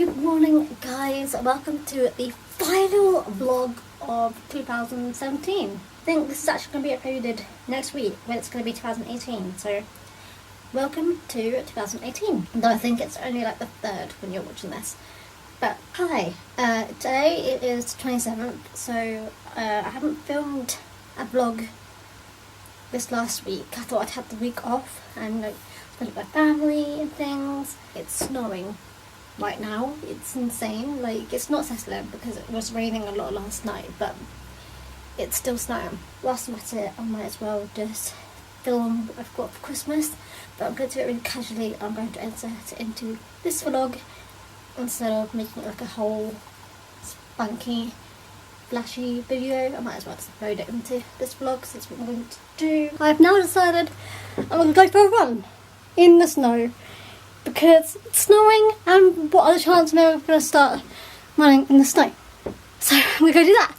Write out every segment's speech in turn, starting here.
Good morning guys, welcome to the final vlog of 2017. I think this is actually going to be uploaded next week when it's going to be 2018, so welcome to 2018. Though I think it's only like the 3rd when you're watching this. But hi, today it is the 27th, so I haven't filmed a vlog this last week. I thought I'd have the week off and spend it with my family and things. It's snowing right now. It's insane. Like, it's not settling because it was raining a lot last night, but it's still snowing. Whilst I'm at it, I might as well just film what I've got for Christmas, but I'm going to do it really casually. I'm going to insert it into this vlog instead of making it like a whole spunky flashy video. I might as well just upload it into this vlog since that's what I'm going to do. I've now decided I'm going to go for a run in the snow because it's snowing, and what other chance am I going to start running in the snow? So I'm going to go do that.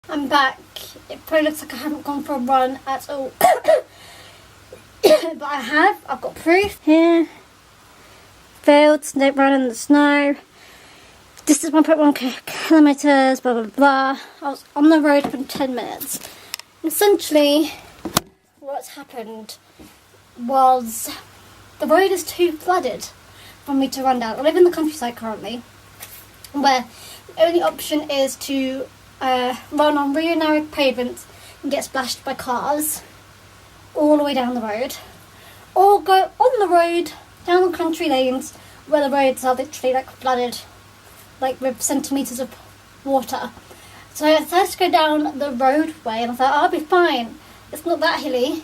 I'm back. It probably looks like I haven't gone for a run at all. But I have. I've got proof here. Failed to run in the snow. Distance 1.1 kilometers, blah blah blah. I was on the road for 10 minutes. Essentially, what's happened was the road is too flooded for me to run down. I live in the countryside currently, where the only option is to run on really narrow pavements and get splashed by cars all the way down the road, or go on the road down the country lanes where the roads are literally like flooded, like with centimetres of water. So I decided to go down the roadway, and I thought, I'll be fine. It's not that hilly,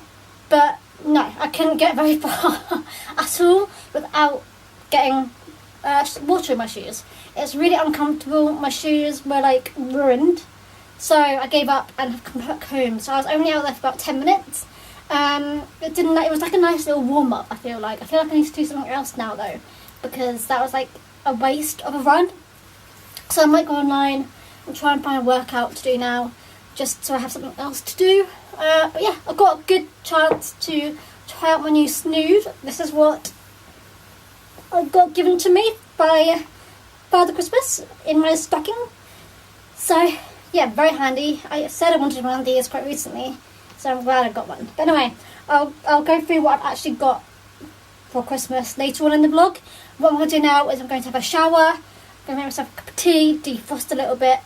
but no, I couldn't get very far at all without getting water in my shoes. It's really uncomfortable. My shoes were like ruined, so I gave up and have come back home. So I was only out there for about 10 minutes. It was like a nice little warm up. I feel like I need to do something else now though, because that was like a waste of a run. So I might go online and try and find a workout to do now, just so I have something else to do. But yeah, I've got a good chance to try out my new snood. This is what I got given to me by Father Christmas in my stocking. So yeah, very handy. I said I wanted one of these quite recently, so I'm glad I got one. But anyway, I'll go through what I've actually got for Christmas later on in the vlog. What I'm going to do now is I'm going to have a shower, I'm going to make myself a cup of tea, defrost a little bit,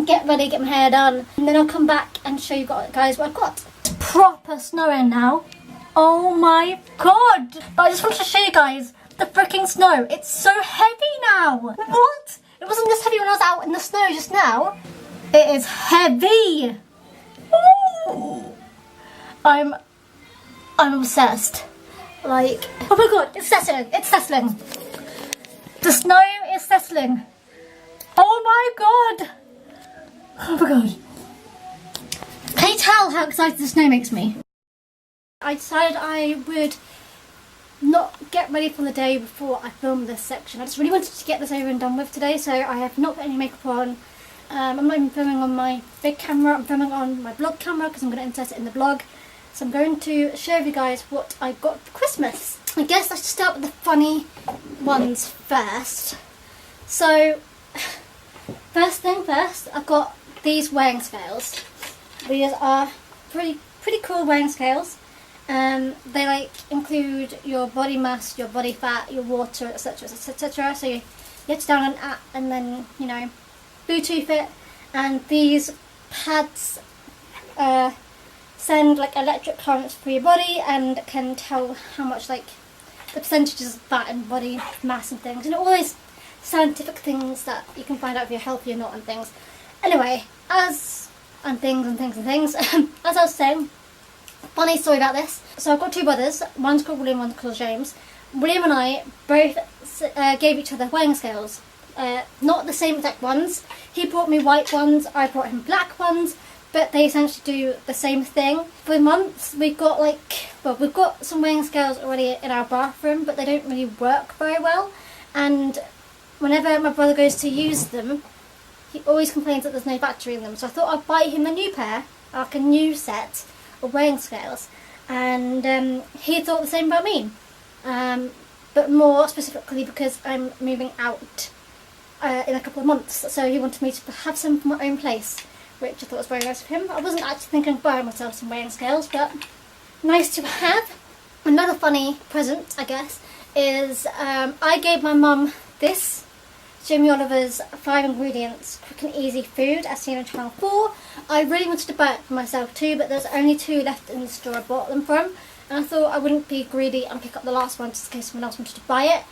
get ready, get my hair done, and then I'll come back and show you guys what I've got. It's proper snowing now. Oh my god! But I just wanted to show you guys the freaking snow. It's so heavy now. What? It wasn't this heavy when I was out in the snow just now. It is heavy. Ooh. I'm obsessed. Like, oh my god, it's settling. It's settling. The snow is settling. Oh my god. Oh my god. Can you tell how excited the snow makes me? I decided I would not get ready for the day before I filmed this section. I just really wanted to get this over and done with today, so I have not put any makeup on. I'm not even filming on my big camera, I'm filming on my vlog camera because I'm going to insert it in the vlog. So I'm going to show you guys what I got for Christmas. I guess I should start with the funny ones first. So, first thing first, I've got these weighing scales. These are pretty cool weighing scales. They like include your body mass, your body fat, your water, etc, etc. So you get down an app and then, you know, Bluetooth it, and these pads send like electric currents through your body and can tell how much, like, the percentages of fat and body mass and things, you know, all those scientific things that you can find out if you're healthy or not and things. Anyway, as I was saying, funny story about this. So I've got two brothers, one's called William, one's called James. William and I both gave each other weighing scales. Not the same exact ones. He brought me white ones, I brought him black ones, but they essentially do the same thing. For months we've got we've got some weighing scales already in our bathroom, but they don't really work very well, and whenever my brother goes to use them, he always complains that there's no battery in them. So I thought I'd buy him a new pair, like a new set of weighing scales, and he thought the same about me. but more specifically because I'm moving out in a couple of months, so he wanted me to have some for my own place, which I thought was very nice of him. I wasn't actually thinking of buying myself some weighing scales, but nice to have. Another funny present, I guess, is I gave my mum this Jamie Oliver's 5 ingredients quick and easy food as seen on channel 4. I really wanted to buy it for myself too, but there's only 2 left in the store I bought them from, and I thought I wouldn't be greedy and pick up the last one just in case someone else wanted to buy it.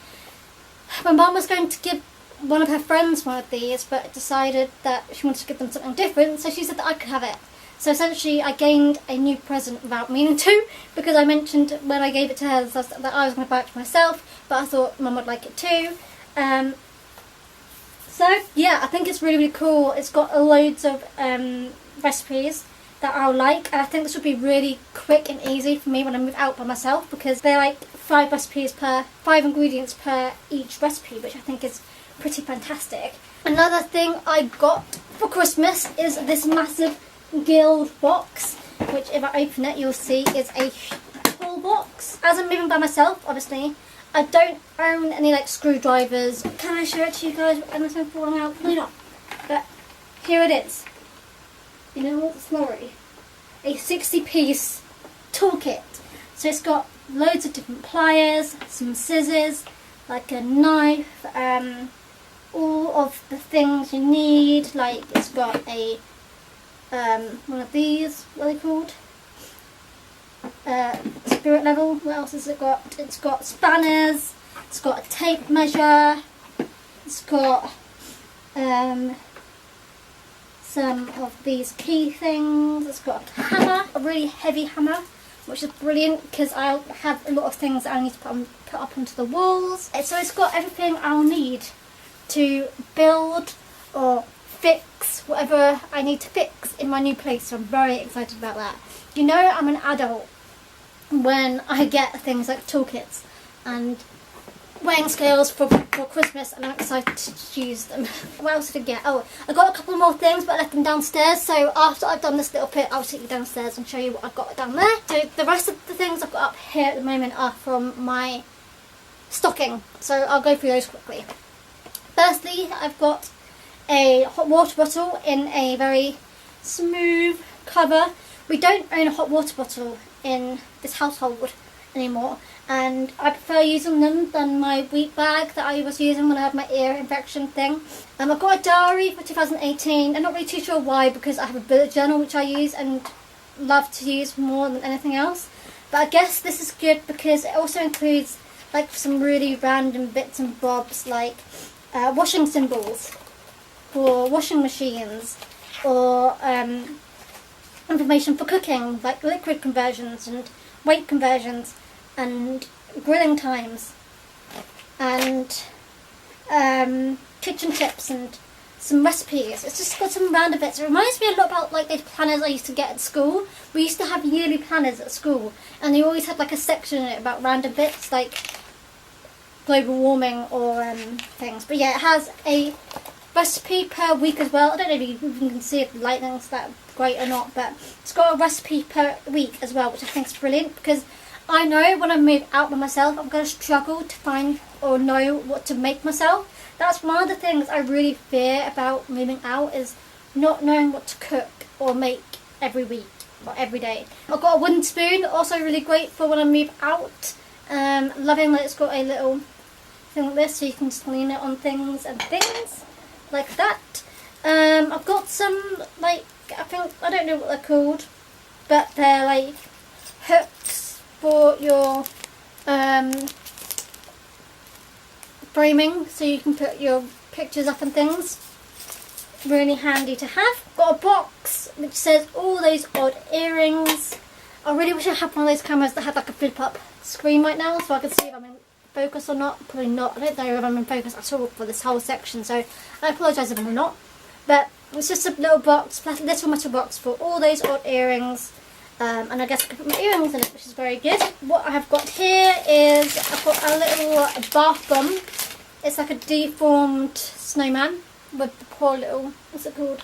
My mum was going to give one of her friends one of these, but decided that she wanted to give them something different, so she said that I could have it. So essentially I gained a new present without meaning to, because I mentioned when I gave it to her that I was going to buy it for myself, but I thought Mum would like it too. So yeah, I think it's really cool. It's got loads of recipes that I'll like, and I think this would be really quick and easy for me when I move out by myself, because they're like 5 ingredients per each recipe, which I think is pretty fantastic. Another thing I got for Christmas is this massive Guild box, which if I open it you'll see is a toolbox. As I'm moving by myself, obviously, I don't own any like screwdrivers. Can I show it to you guys? Unless I'm falling out, probably not. But here it is. You know what? It's lorry. A 60-piece toolkit. So it's got loads of different pliers, some scissors, like a knife, all of the things you need. Like it's got a one of these, what are they called? Spirit level. What else has it got? It's got spanners, it's got a tape measure, it's got some of these key things, it's got a hammer, a really heavy hammer, which is brilliant because I'll have a lot of things that I need to put up onto the walls. So it's got everything I'll need to build or fix whatever I need to fix in my new place, so I'm very excited about that. You know, I'm an adult when I get things like toolkits and weighing scales for Christmas, and I'm excited to use them. What else did I get? Oh, I got a couple more things, but I left them downstairs, so after I've done this little bit I'll take you downstairs and show you what I've got down there. So the rest of the things I've got up here at the moment are from my stocking, so I'll go through those quickly. Firstly, I've got a hot water bottle in a very smooth cover. We don't own a hot water bottle in this household anymore, and I prefer using them than my wheat bag that I was using when I had my ear infection thing. I've got a diary for 2018. I'm not really too sure why, because I have a bullet journal which I use and love to use more than anything else. But I guess this is good because it also includes like some really random bits and bobs, like washing symbols for washing machines, or information for cooking, like liquid conversions and weight conversions and grilling times, and kitchen tips and some recipes. It's just got some random bits. It reminds me a lot about like those planners I used to get at school. We used to have yearly planners at school, and they always had like a section in it about random bits like global warming or things. But yeah, it has a recipe per week as well. I don't know if you even can see if the lighting's that great or not, but it's got a recipe per week as well, which I think is brilliant, because I know when I move out by myself I'm going to struggle to find or know what to make myself. That's one of the things I really fear about moving out, is not knowing what to cook or make every week or every day. I've got a wooden spoon, also really great for when I move out. Loving that it's got a little thing like this so you can just lean it on things and things like that. I've got some, like, I don't know what they're called, but they're like hooks for your framing, so you can put your pictures up and things. Really handy to have. Got a box which says all those odd earrings. I really wish I had one of those cameras that had like a flip up screen right now so I could see if I'm in focus or not. Probably not. I don't know if I'm in focus at all for this whole section, so I apologise if I'm not. But it's just a little box, little metal box for all those odd earrings. And I guess I can put my earrings in it, which is very good. What I have got here is I've got a little bath bomb. It's like a deformed snowman with the poor little, what's it called?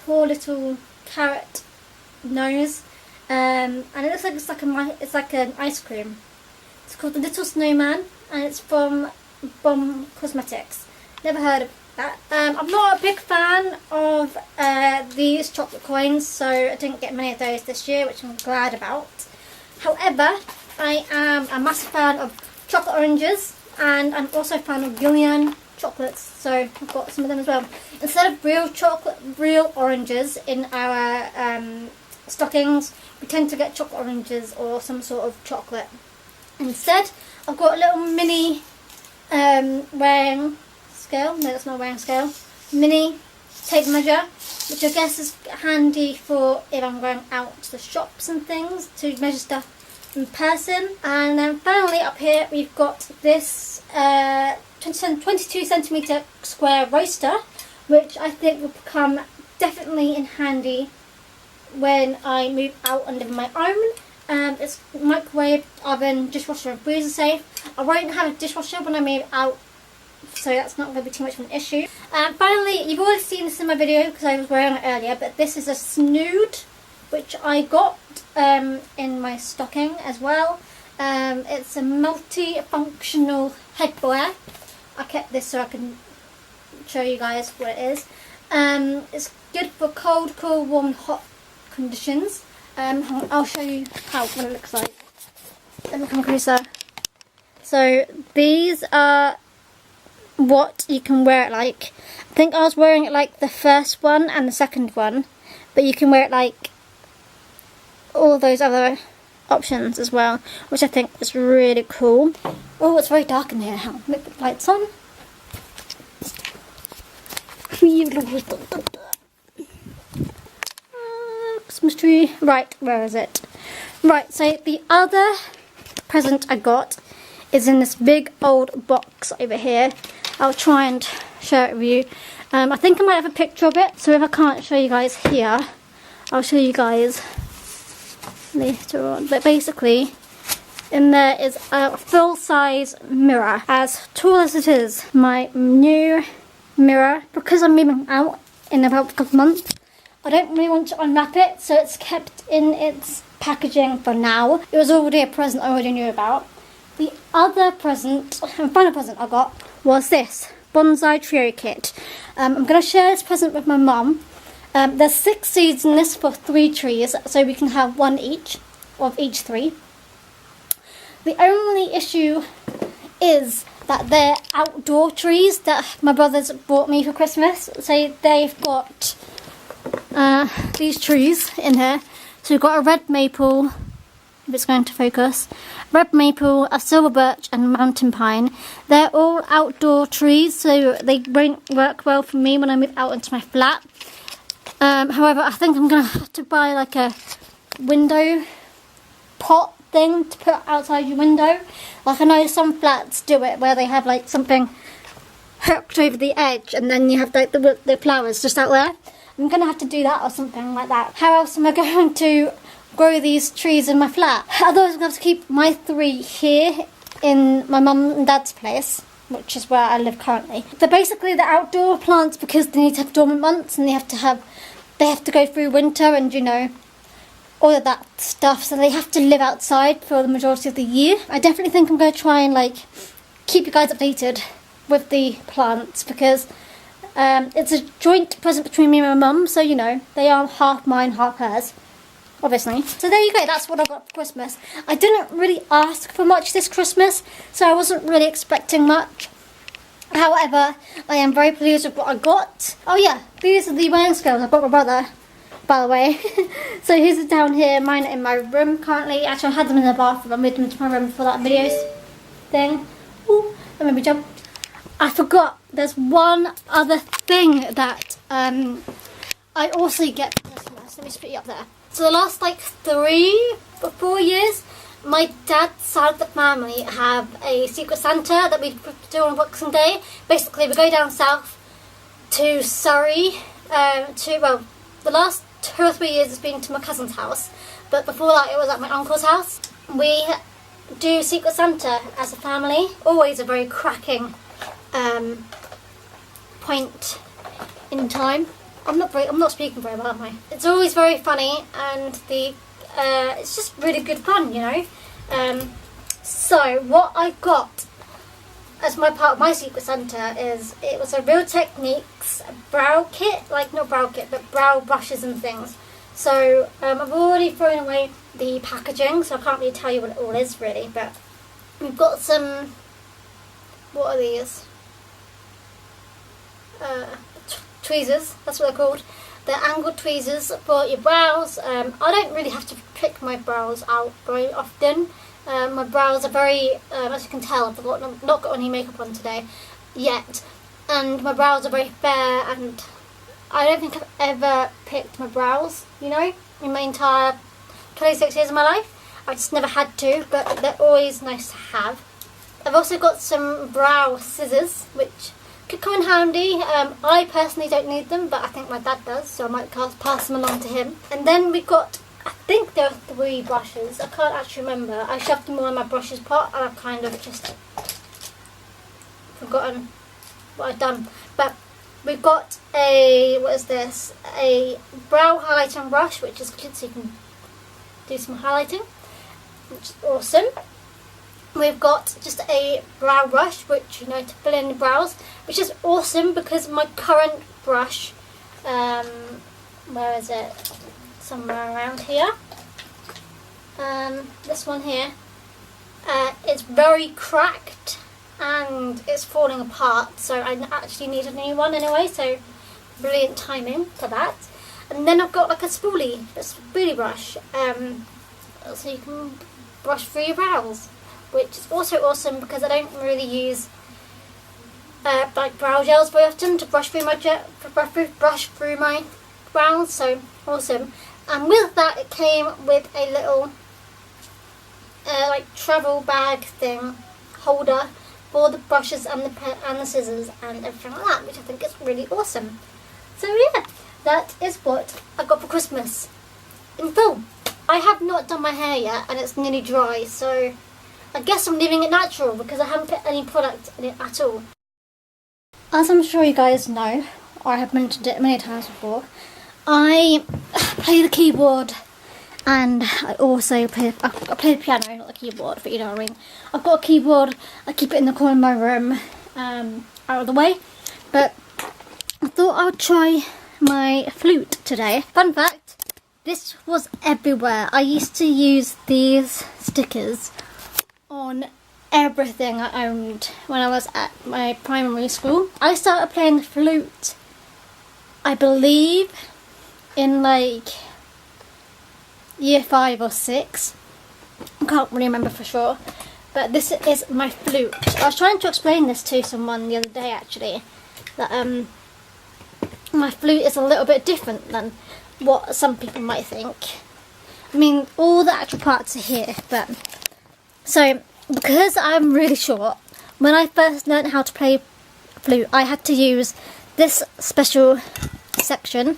Poor little carrot nose. And it looks like it's like an ice cream. It's called The Little Snowman, and it's from Cosmetics. Never heard of that. I'm not a big fan of these chocolate coins, so I didn't get many of those this year, which I'm glad about. However, I am a massive fan of chocolate oranges, and I'm also a fan of Julian chocolates, so I've got some of them as well. Instead of real oranges in our stockings, we tend to get chocolate oranges or some sort of chocolate. Instead, I've got a little mini weighing scale. No, that's not a weighing scale. Mini tape measure, which I guess is handy for if I'm going out to the shops and things to measure stuff in person. And then finally up here we've got this 22 centimetre square roaster, which I think will come definitely in handy when I move out and live on my own. It's microwave, oven, dishwasher and freezer safe. I won't have a dishwasher when I move out, so that's not going to be too much of an issue. Finally, you've already seen this in my video because I was wearing it earlier, but this is a snood which I got in my stocking as well. It's a multi-functional headwear. I kept this so I can show you guys what it is. It's good for cold, cool, warm, hot conditions. I'll show you what it looks like. Let me come closer. So these are what you can wear it like. I think I was wearing it like the first one and the second one, but you can wear it like all those other options as well, which I think is really cool. Oh, it's very dark in here. Look, the lights on. Christmas tree. Right, where is it? Right, so the other present I got is in this big old box over here. I'll try and share it with you. I think I might have a picture of it, so if I can't show you guys here, I'll show you guys later on. But basically, in there is a full-size mirror, as tall as it is. My new mirror, because I'm moving out in about a couple of months, I don't really want to unwrap it, so it's kept in its packaging for now. It was already a present I already knew about. The other present, and final present I got, was this bonsai trio kit. I'm going to share this present with my mum. There's 6 seeds in this for 3 trees, so we can have one each of each 3. The only issue is that they're outdoor trees that my brothers bought me for Christmas. So they've got these trees in here. So we've got a red maple, if it's going to focus, red maple, a silver birch and mountain pine. They're all outdoor trees, so they won't work well for me when I move out into my flat. However, I think I'm going to have to buy like a window pot thing to put outside your window. Like I know some flats do it where they have like something hooked over the edge and then you have like the flowers just out there. I'm going to have to do that or something like that. How else am I going to grow these trees in my flat? Otherwise I'm going to have to keep my 3 here in my mum and dad's place, which is where I live currently. They're basically the outdoor plants because they need to have dormant months and they have to go through winter and, you know, all of that stuff, so they have to live outside for the majority of the year. I definitely think I'm going to try and like keep you guys updated with the plants because it's a joint present between me and my mum, so you know, they are half mine, half hers, obviously. So there you go, that's what I got for Christmas. I didn't really ask for much this Christmas, so I wasn't really expecting much. However, I am very pleased with what I got. Oh yeah, these are the weighing scales I got my brother, by the way. So his are down here, mine are in my room currently. Actually I had them in the bathroom, I moved them into my room for that videos thing. Ooh, that made me jump. I forgot, there's one other thing that I also get for Christmas. Let me just put you up there. So the last like 3 or 4 years, my dad's side of the family have a Secret Santa that we do on Boxing Day. Basically we go down south to Surrey, the last 2 or 3 years it's been to my cousin's house, but before that it was at my uncle's house. We do Secret Santa as a family, always a very cracking point in time. I'm not speaking very well, am I? It's always very funny and it's just really good fun, you know. So what I got as my part of my Secret Santa is, it was a Real Techniques brow kit, like not brow kit, but brow brushes and things. So I've already thrown away the packaging, so I can't really tell you what it all is really, but we've got some, what are these? Tweezers, that's what they're called. They're angled tweezers for your brows. I don't really have to pick my brows out very often. My brows are very, as you can tell, I've not got any makeup on today yet, and my brows are very fair, and I don't think I've ever picked my brows, you know, in my entire 26 years of my life. I just never had to, but they're always nice to have. I've also got some brow scissors, which could come in handy. I personally don't need them, but I think my dad does, so I might pass them along to him. And then we got, I think there are 3 brushes. I can't actually remember. I shoved them all in my brushes pot, and I've kind of just forgotten what I've done. But we've got a, what is this? A brow highlighting brush, which is good, so you can do some highlighting, which is awesome. We've got just a brow brush, which, you know, to fill in the brows, which is awesome because my current brush, where is it? Somewhere around here. This one here, is very cracked and it's falling apart, so I actually need a new one anyway, so brilliant timing for that. And then I've got like a spoolie brush, so you can brush through your brows, which is also awesome because I don't really use like brow gels very often to brush through my brows, so awesome. And with that, it came with a little like travel bag thing holder for the brushes and the scissors and everything like that, which I think is really awesome. So yeah, that is what I got for Christmas in full. I have not done my hair yet, and it's nearly dry, so I guess I'm leaving it natural because I haven't put any product in it at all. As I'm sure you guys know, or I have mentioned it many times before, I play the keyboard, and I also play the piano, not the keyboard, but you know what I mean. I've got a keyboard, I keep it in the corner of my room, out of the way, but I thought I would try my flute today. Fun fact, this was everywhere. I used to use these stickers on everything I owned when I was at my primary school. I started playing the flute, I believe, in like year 5 or 6. I can't really remember for sure, but this is my flute. I was trying to explain this to someone the other day actually, that my flute is a little bit different than what some people might think. I mean, all the actual parts are here, but so because I'm really short, when I first learned how to play flute, I had to use this special section,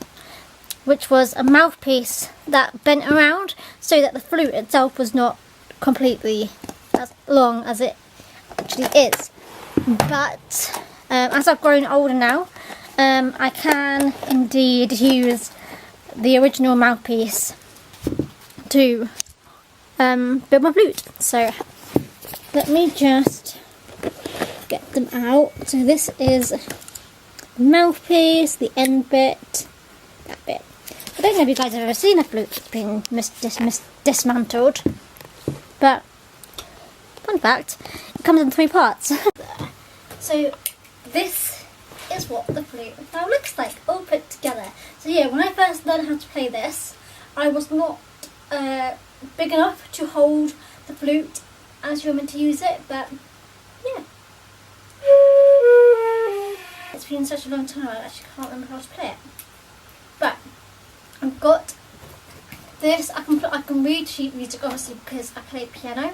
which was a mouthpiece that bent around so that the flute itself was not completely as long as it actually is. But as I've grown older now, I can indeed use the original mouthpiece to build my flute. So let me just get them out. So this is the mouthpiece, the end bit, that bit. I don't know if you guys have ever seen a flute being dismantled, but fun fact, it comes in 3 parts. So this is what the flute now looks like, all put together. So yeah, when I first learned how to play this, I was not big enough to hold the flute as you're meant to use it, but yeah. It's been such a long time, I actually can't remember how to play it. But I've got this. I can read sheet music obviously because I play piano,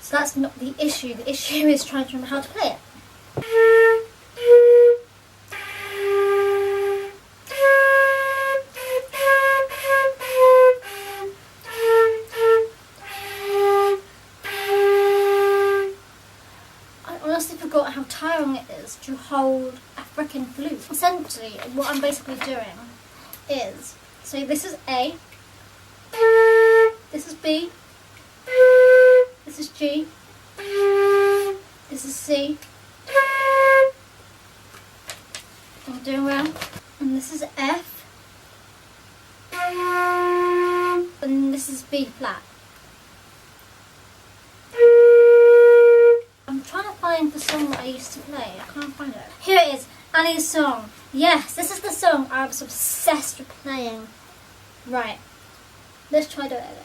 so that's not the issue. The issue is trying to remember how to play it. I honestly forgot how tiring it is to hold a frickin' flute. Essentially, what I'm basically doing is, so this is A, this is B, this This is G. This is C. I'm doing well. And this is F. And this is B flat. I'm trying to find the song that I used to play. I can't find it. Here it is. Annie's song. Yes, this is the song I was obsessed with playing. Right. Let's try doing it.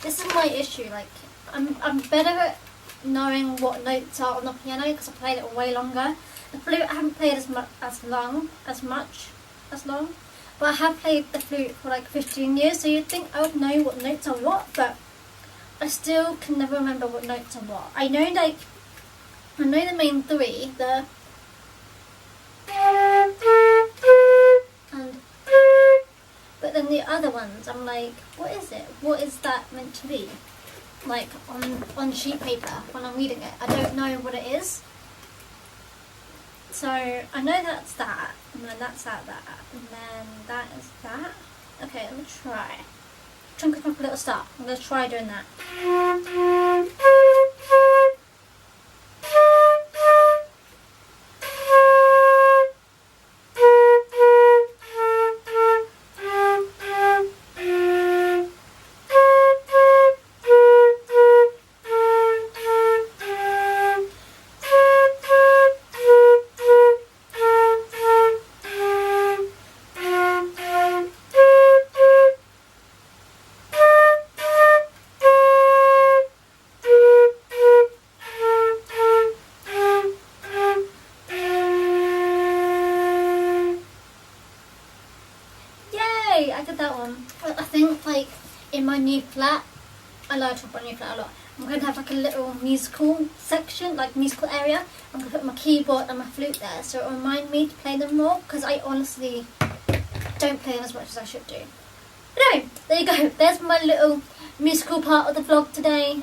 This is my issue. Like, I'm better at knowing what notes are on the piano because I played it way longer. The flute I haven't played as long, but I have played the flute for like 15 years. So you'd think I would know what notes are what, but I still can never remember what notes are what. I know the main three, but then the other ones, I'm like, what is it? What is that meant to be? Like on sheet paper when I'm reading it, I don't know what it is. So I know that's that, and then that's that, and then that is that. Okay, let me try. Chunk of a little start. I'm gonna try doing that. I did that one. I think like in my new flat, I like to talk about new flat a lot. I'm going to have like a little musical section, like musical area. I'm going to put my keyboard and my flute there, so it'll remind me to play them more, because I honestly don't play them as much as I should do. But anyway, there you go. There's my little musical part of the vlog today.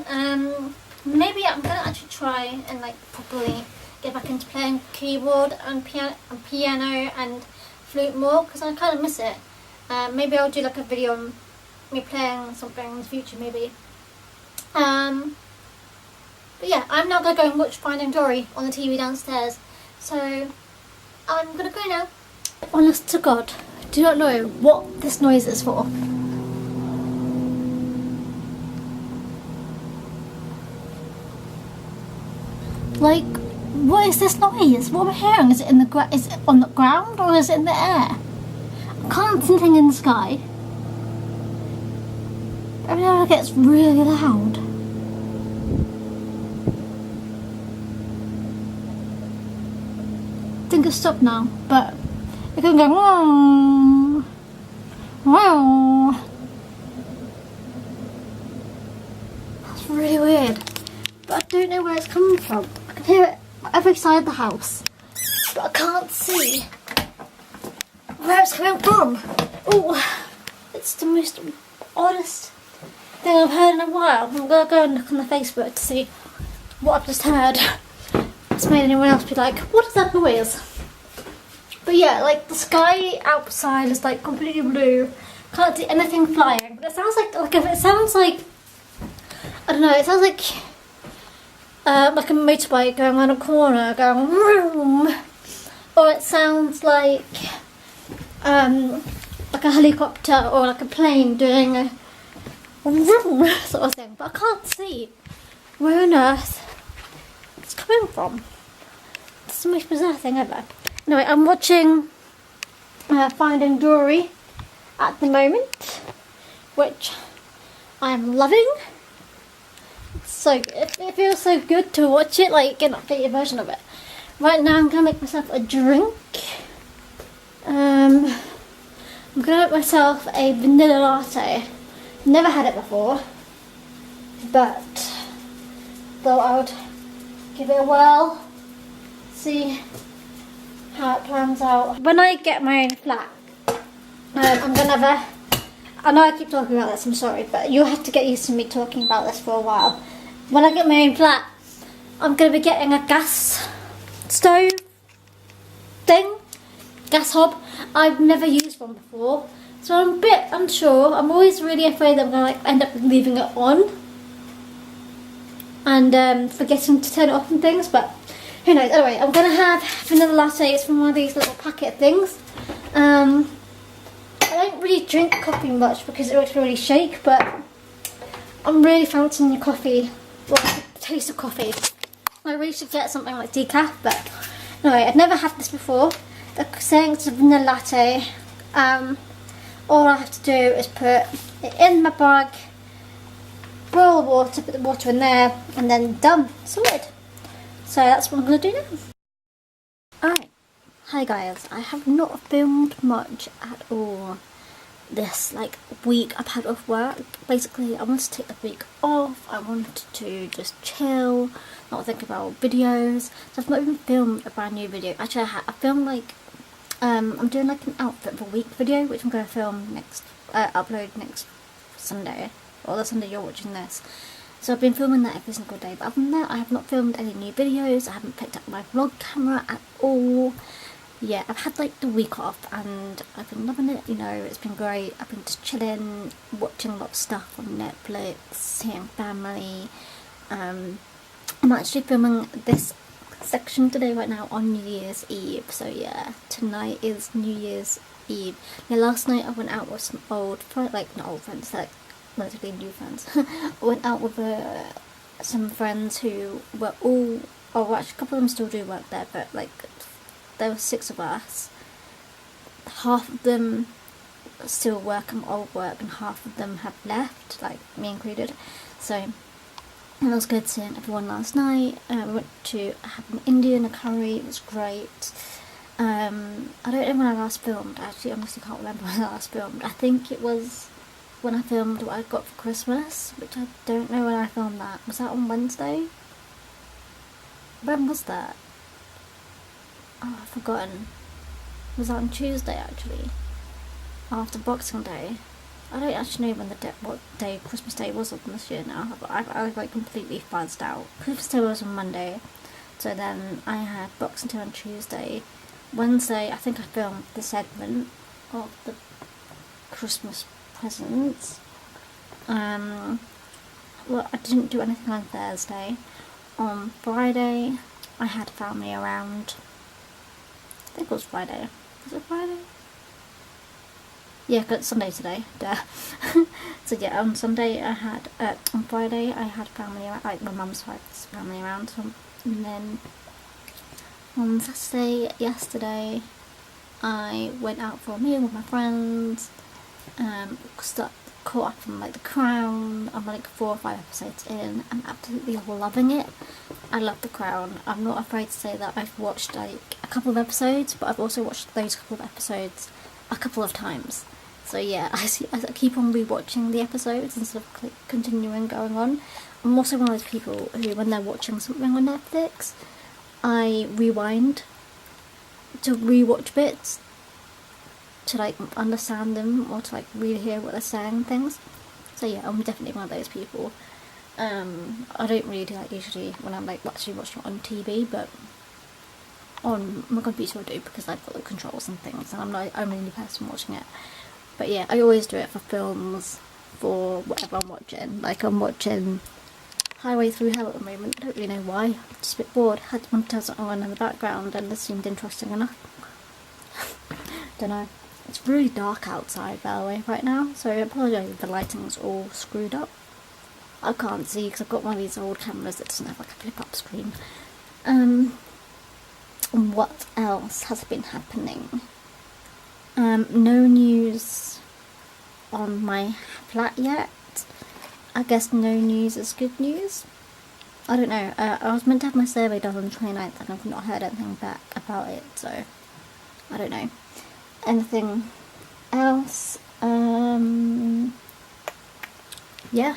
Maybe I'm going to actually try and like properly get back into playing keyboard and piano and flute more, because I kind of miss it. Maybe I'll do like a video on me playing something in the future, maybe. But yeah, I'm now going to go and watch Finding Dory on the TV downstairs. So I'm going to go now. Honest to God, I do not know what this noise is for. Like, what is this noise? What am I hearing? Is it in the is it on the ground or is it in the air? I can't see anything in the sky. Every now and then it gets really loud. I think it's stopped now, but it can go wow, wow. That's really weird, but I don't know where it's coming from. I can hear it every side of the house, but I can't see where it's coming from. Oh, it's the most oddest thing I've heard in a while. I'm gonna go and look on the Facebook to see what I've just heard. It's made anyone else be like, what is that noise? But yeah, like the sky outside is like completely blue. Can't see anything flying. But it sounds like if it sounds like, I don't know, it sounds like a motorbike going around a corner, going vroom. Or it sounds like a helicopter or like a plane doing a vroom sort of thing. But I can't see where on earth it's coming from. the most bizarre thing ever. Anyway, I'm watching Finding Dory at the moment, which I am loving. So it feels so good to watch it, like get an updated version of it. Right now I'm gonna make myself a drink. I'm gonna make myself a vanilla latte. Never had it before, but thought I would give it a whirl, see how it plans out. When I get my own flat, I'm gonna have a, I know I keep talking about this, I'm sorry, but you'll have to get used to me talking about this for a while. When I get my own flat, I'm gonna be getting a gas stove thing, gas hob. I've never used one before, so I'm a bit unsure. I'm always really afraid that I'm gonna end up leaving it on and forgetting to turn it off and things, but who knows. Anyway, I'm gonna have vanilla latte. It's from one of these little packet things. I don't really drink coffee much because it makes me really shake, but I'm really fancying the coffee, well, the taste of coffee. I really should get something like decaf, but anyway, I've never had this before. They're saying it's a vanilla latte. All I have to do is put it in my bag, boil the water, put the water in there, and then done, sorted. So that's what I'm going to do now. Alright, hi guys, I have not filmed much at all this week I've had off work. Basically, I wanted to take the week off. I wanted to just chill, not think about videos. So I've not even filmed a brand new video. Actually, I filmed I'm doing an outfit of a week video, which I'm going to film upload next Sunday, or the Sunday you're watching this. So I've been filming that every single day, but other than that, I have not filmed any new videos. I haven't picked up my vlog camera at all. Yeah, I've had the week off and I've been loving it, you know, it's been great. I've been just chilling, watching a lot of stuff on Netflix, seeing family. I'm actually filming this section today right now on New Year's Eve, so yeah, tonight is New Year's Eve. Yeah, last night I went out with some old friends, not old friends, relatively new friends. I went out with some friends who were all, actually a couple of them still do work there, but there were 6 of us. Half of them still work and old work, and half of them have left, me included. So it was good seeing everyone last night. We went to have an Indian curry. It was great. I don't know when I last filmed. I actually honestly can't remember when I last filmed. I think it was when I filmed what I got for Christmas, which I don't know when I filmed that. Was that on Wednesday? When was that? Oh, I've forgotten. Was that on Tuesday, actually? After Boxing Day? I don't actually know what day Christmas Day was on this year now. I was completely fuzzed out. Christmas Day was on Monday, so then I had Boxing Day on Tuesday. Wednesday, I think I filmed the segment of the Christmas presents. Well, I didn't do anything on Thursday. On Friday, I had family around. I think it was Friday. Was it Friday? Yeah, 'cause it's Sunday today. Duh. So yeah, on Sunday I had, on Friday I had family around, my mum's side's family around. And then on Saturday, yesterday, I went out for a meal with my friends. Caught up on The Crown. I'm 4 or 5 episodes in. I'm absolutely loving it. I love The Crown. I'm not afraid to say that I've watched a couple of episodes, but I've also watched those couple of episodes a couple of times. So yeah, I keep on rewatching the episodes instead of continuing going on. I'm also one of those people who, when they're watching something on Netflix, I rewind to rewatch bits to understand them, or to really hear what they're saying and things. So yeah, I'm definitely one of those people. I don't really do that usually when I'm actually watching it on TV, but on my computer I do, because I've got the controls and things, and I'm the only person watching it. But yeah, I always do it for films, for whatever I'm watching. I'm watching Highway Through Hell at the moment. I don't really know why. I'm just a bit bored. I had one to turn something on in the background, and this seemed interesting enough. Don't know. It's really dark outside, by the way, right now, so I apologise if the lighting's all screwed up. I can't see because I've got one of these old cameras that doesn't have a flip-up screen. what else has been happening? No news on my flat yet. I guess no news is good news. I don't know. I was meant to have my survey done on the 29th and I've not heard anything back about it, so I don't know. Anything else? Yeah.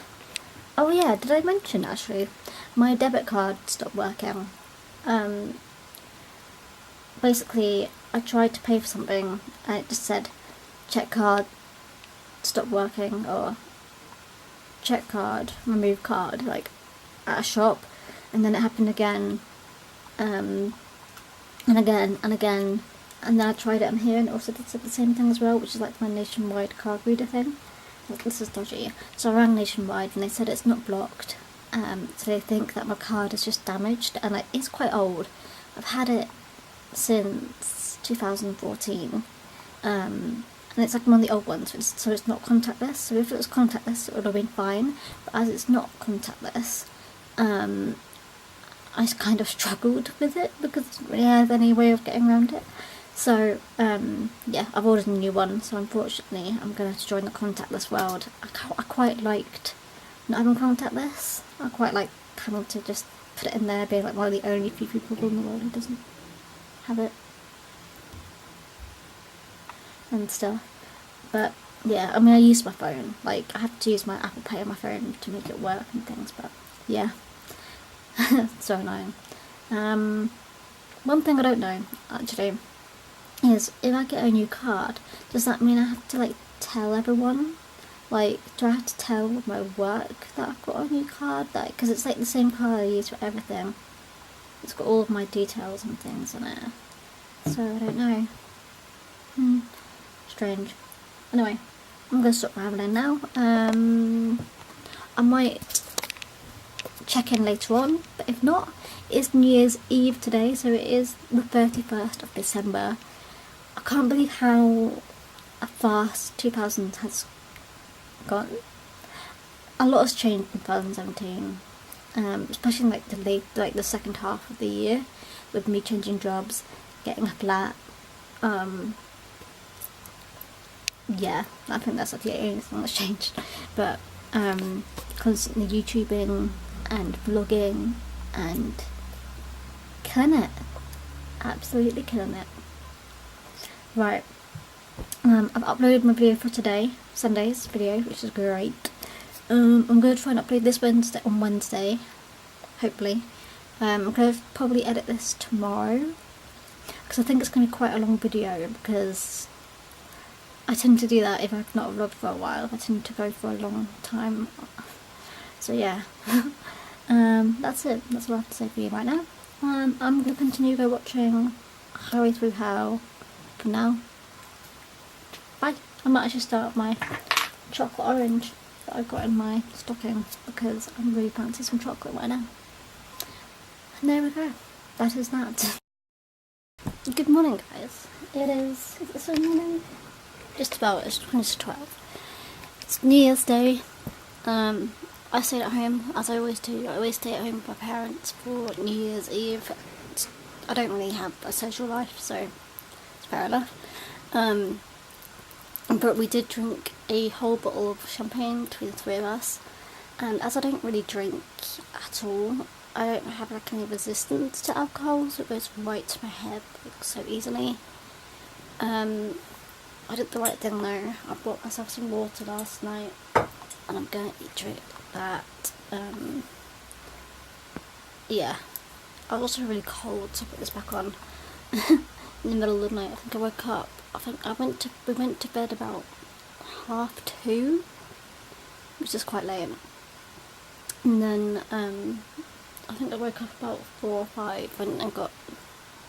Oh yeah, did I mention actually? My debit card stopped working. Basically, I tried to pay for something and it just said check card stopped working, or check card, remove card, like at a shop, and then it happened again, and again and again, and then I tried it on here and it also did the same thing as well, which is like my nationwide card reader thing. Like, this is dodgy. So I rang Nationwide and they said it's not blocked, so they think that my card is just damaged, and it's quite old. I've had it since 2014, and it's like one of the old ones, so it's not contactless. So if it was contactless, it would have been fine, but as it's not contactless, I kind of struggled with it because I didn't really have any way of getting around it. So yeah, I've ordered a new one, so unfortunately I'm going to have to join the contactless world. I quite liked not having contactless. I quite like having to just put it in there, being like one of the only few people in the world who doesn't have it and stuff. But yeah, I mean, I use my phone. Like, I have to use my Apple Pay on my phone to make it work and things, but yeah. So annoying. One thing I don't know, actually, is if I get a new card, does that mean I have to, like, tell everyone? Like, do I have to tell my work that I've got a new card? Like, because it's, like, the same card I use for everything. It's got all of my details and things on it. So, I don't know. Strange. Anyway, I'm going to stop rambling now. I might check in later on, but if not, it's New Year's Eve today, so it is the 31st of December. I can't believe how fast 2000 has gone. A lot has changed in 2017, especially in the second half of the year, with me changing jobs, getting a flat. Yeah, I think that's like the only thing that's changed. But constantly YouTubing and vlogging and killing it. Absolutely killing it. Right. I've uploaded my video for today, Sunday's video, which is great. I'm going to try and upload this on Wednesday, hopefully. I'm going to probably edit this tomorrow, because I think it's going to be quite a long video, because I tend to do that if I've not vlogged for a while. I tend to go for a long time. So yeah. That's it. That's all I have to say for you right now. I'm going to continue go watching Hurry Through Hell from now. Bye. I might actually start my chocolate orange that I've got in my stocking, because I'm really fancy some chocolate right now. And there we go. That is that. Good morning, guys. Is it so morning? Just about. It's 12. It's New Year's Day. I stayed at home, as I always do. I always stay at home with my parents for New Year's Eve. I don't really have a social life, so it's fair enough. But we did drink a whole bottle of champagne between the three of us, and as I don't really drink at all, I don't have like any resistance to alcohol, so it goes right to my head like, so easily. I did the right thing though. I bought myself some water last night, and I'm going to drink that. Yeah. I was also really cold, so I put this back on in the middle of the night. I think I woke up. We went to bed about 2:30, which is quite late. And then I think I woke up about 4 or 5 and got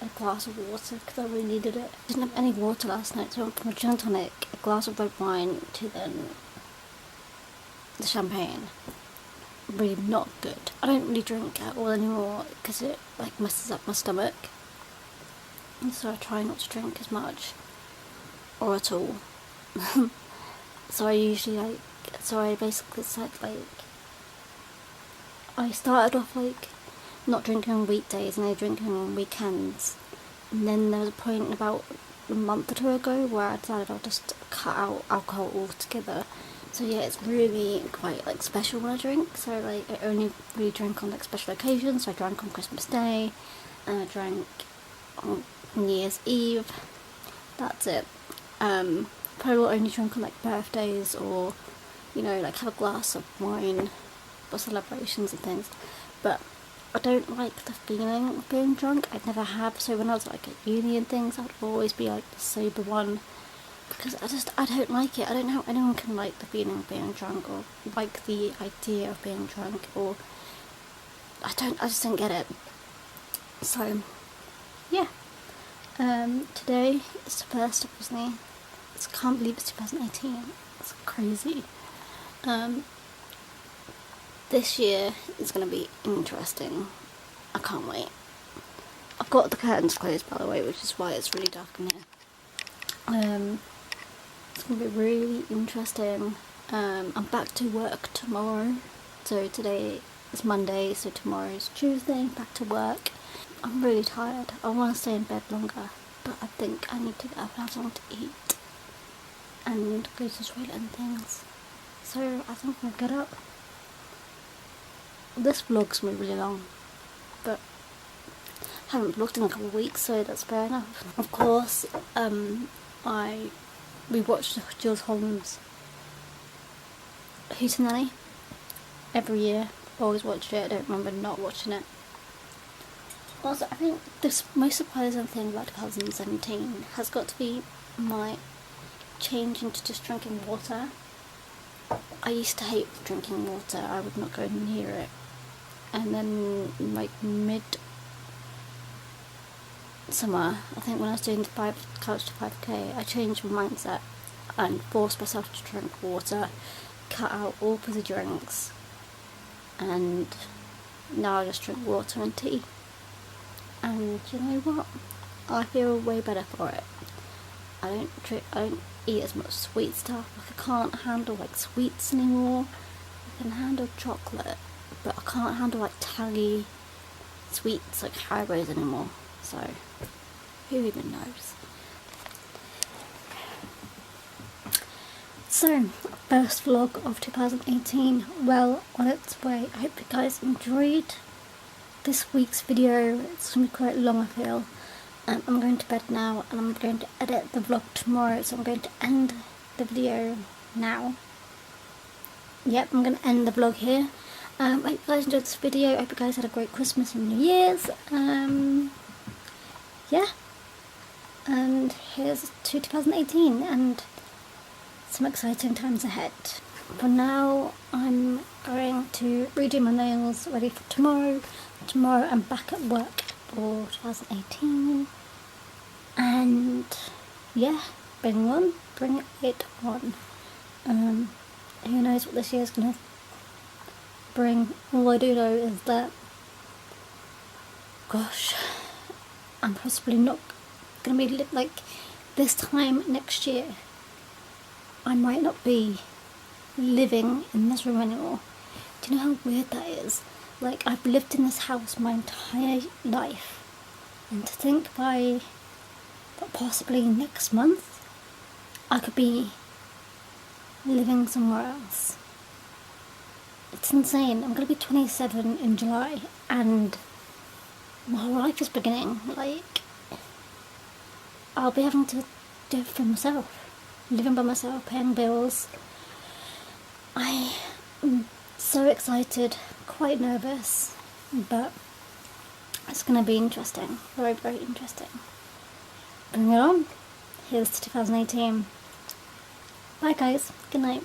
a glass of water because I really needed it. I didn't have any water last night, so I went from a gin and tonic, a glass of red wine, to then the champagne. Really not good. I don't really drink at all anymore because it like messes up my stomach, and so I try not to drink as much or at all. So I basically said I started off like not drinking on weekdays and then drinking on weekends, And then there was a point about a month or two ago where I decided I'll just cut out alcohol altogether. So yeah, it's really quite like special when I drink. So like I only really drink on like special occasions. So I drank on Christmas Day, and I drank on New Year's Eve. That's it. Probably will only drink on like birthdays, or you know, like have a glass of wine for celebrations and things. But I don't like the feeling of being drunk. I never have. So when I was like at uni and things, I would always be like the sober one, because I don't like it. I don't know how anyone can like the feeling of being drunk, or like the idea of being drunk, or I just don't get it. So yeah, today is the first, obviously. I can't believe it's 2018. It's crazy. This year is going to be interesting. I can't wait. I've got the curtains closed, by the way, which is why it's really dark in here. It's going to be really interesting. I'm back to work tomorrow. So today is Monday, so tomorrow is Tuesday. Back to work. I'm really tired. I want to stay in bed longer, but I think I need to get up and have something to eat and go to the toilet and things. So I think I'll get up. This vlog's going to be really long, but I haven't vlogged in a couple of weeks, so that's fair enough. Of course, we watched Jules Holland's Hootenanny every year. Always watched it. I don't remember not watching it. Also, I think the most surprising thing about 2017 has got to be my change into just drinking water. I used to hate drinking water. I would not go near it. And then like mid-summer, I think when I was doing the couch to 5k, I changed my mindset and forced myself to drink water, cut out all fizzy drinks, and now I just drink water and tea. And you know what? I feel way better for it. I don't eat as much sweet stuff. Like, I can't handle like sweets anymore. I can handle chocolate, but I can't handle like tangy sweets like Haribos anymore. So who even knows? So, first vlog of 2018, well on its way. I hope you guys enjoyed this week's video. It's going to be quite long, I feel. I'm going to bed now, and I'm going to edit the vlog tomorrow, so I'm going to end the video now. Yep, I'm going to end the vlog here. I hope you guys enjoyed this video. I hope you guys had a great Christmas and New Year's. Yeah. And here's to 2018 and some exciting times ahead. For now, I'm going to redo my nails, ready for tomorrow. Tomorrow I'm back at work for 2018. And yeah, bring it on. Who knows what this year's gonna bring. All I do know is that, gosh, I'm possibly not gonna be like this time next year. I might not be living in this room anymore. Do you know how weird that is? Like, I've lived in this house my entire life, and to think by possibly next month I could be living somewhere else. It's insane. I'm gonna be 27 in July, and my whole life is beginning. Like, I'll be having to do it for myself, living by myself, paying bills. I am so excited, quite nervous, but it's gonna be interesting. Very, very interesting. Bring it on. Here's to 2018. Bye guys. Good night.